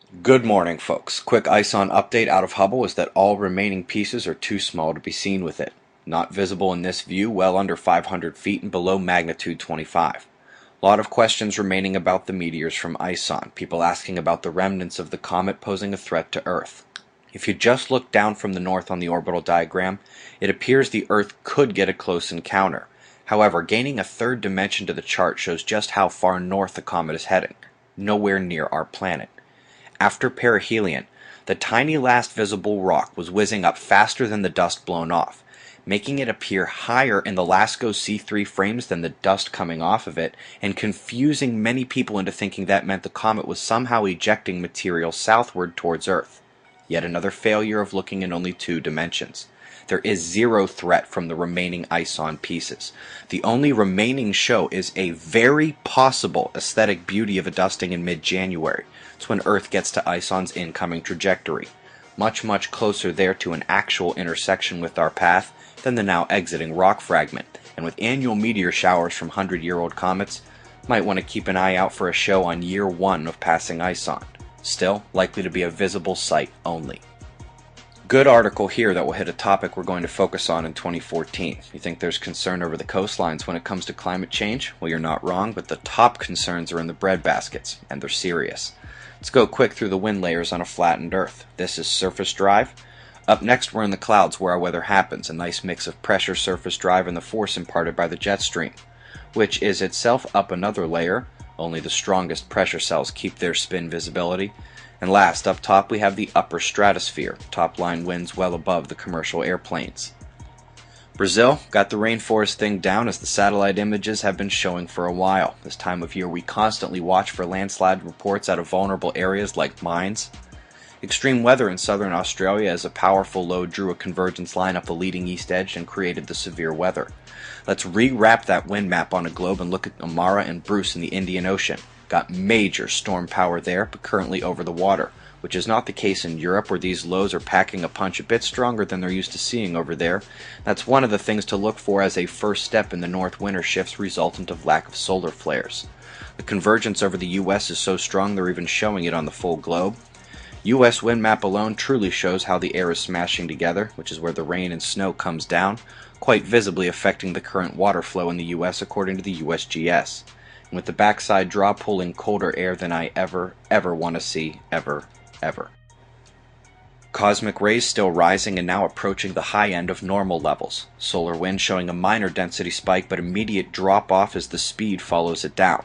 Good morning, folks. Quick ISON update out of Hubble is that all remaining pieces are too small to be seen with it. Not visible in this view, well under 500 feet and below magnitude 25. A lot of questions remaining about the meteors from ISON, people asking about the remnants of the comet posing a threat to Earth. If you just look down from the north on the orbital diagram, it appears the Earth could get a close encounter. However, gaining a third dimension to the chart shows just how far north the comet is heading, nowhere near our planet. After perihelion, the tiny last visible rock was whizzing up faster than the dust blown off, making it appear higher in the LASCO C3 frames than the dust coming off of it, and confusing many people into thinking that meant the comet was somehow ejecting material southward towards Earth. Yet another failure of looking in only two dimensions. There is zero threat from the remaining ISON pieces. The only remaining show is a very possible aesthetic beauty of a dusting in mid-January. It's when Earth gets to ISON's incoming trajectory. Much closer there to an actual intersection with our path than the now exiting rock fragment. And with annual meteor showers from 100-year-old comets, might want to keep an eye out for a show on year 1 of passing ISON. Still, likely to be a visible sight only. Good article here that will hit a topic we're going to focus on in 2014. You think there's concern over the coastlines when it comes to climate change? Well, you're not wrong, but the top concerns are in the breadbaskets, and they're serious. Let's go quick through the wind layers on a flattened Earth. This is surface drive. Up next, we're in the clouds where our weather happens, a nice mix of pressure, surface drive, and the force imparted by the jet stream, which is itself up another layer. Only the strongest pressure cells keep their spin visibility. And last, up top, we have the upper stratosphere, top-line winds well above the commercial airplanes. Brazil got the rainforest thing down, as the satellite images have been showing for a while. This time of year we constantly watch for landslide reports out of vulnerable areas like mines. Extreme weather in southern Australia as a powerful low drew a convergence line up the leading east edge and created the severe weather. Let's rewrap that wind map on a globe and look at Amara and Bruce in the Indian Ocean. Got major storm power there, but currently over the water, which is not the case in Europe, where these lows are packing a punch a bit stronger than they're used to seeing over there. That's one of the things to look for as a first step in the north winter shifts resultant of lack of solar flares. The convergence over the US is so strong they're even showing it on the full globe. US wind map alone truly shows how the air is smashing together, which is where the rain and snow comes down, quite visibly affecting the current water flow in the US according to the USGS. And with the backside draw pulling colder air than I ever want to see, ever. Cosmic rays still rising and now approaching the high end of normal levels. Solar wind showing a minor density spike but immediate drop off as the speed follows it down.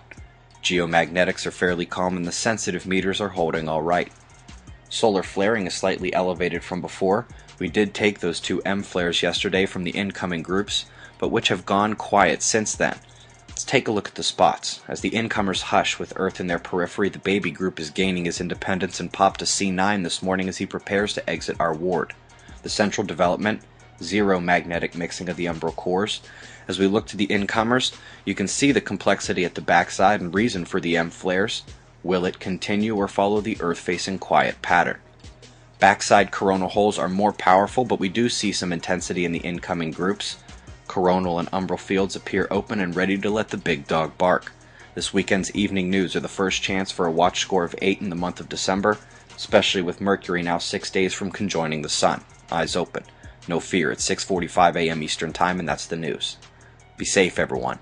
Geomagnetics are fairly calm and the sensitive meters are holding alright. Solar flaring is slightly elevated from before. We did take those 2 M flares yesterday from the incoming groups, but which have gone quiet since then. Let's take a look at the spots. As the incomers hush with Earth in their periphery, the baby group is gaining his independence and popped a C9 this morning as he prepares to exit our ward. The central development, zero magnetic mixing of the umbral cores. As we look to the incomers, you can see the complexity at the backside and reason for the M flares. Will it continue or follow the Earth-facing quiet pattern? Backside coronal holes are more powerful, but we do see some intensity in the incoming groups. Coronal and umbral fields appear open and ready to let the big dog bark. This weekend's evening news are the first chance for a watch score of 8 in the month of December, especially with Mercury now 6 days from conjoining the Sun. Eyes open. No fear, it's 6:45 a.m. Eastern Time, and that's the news. Be safe, everyone.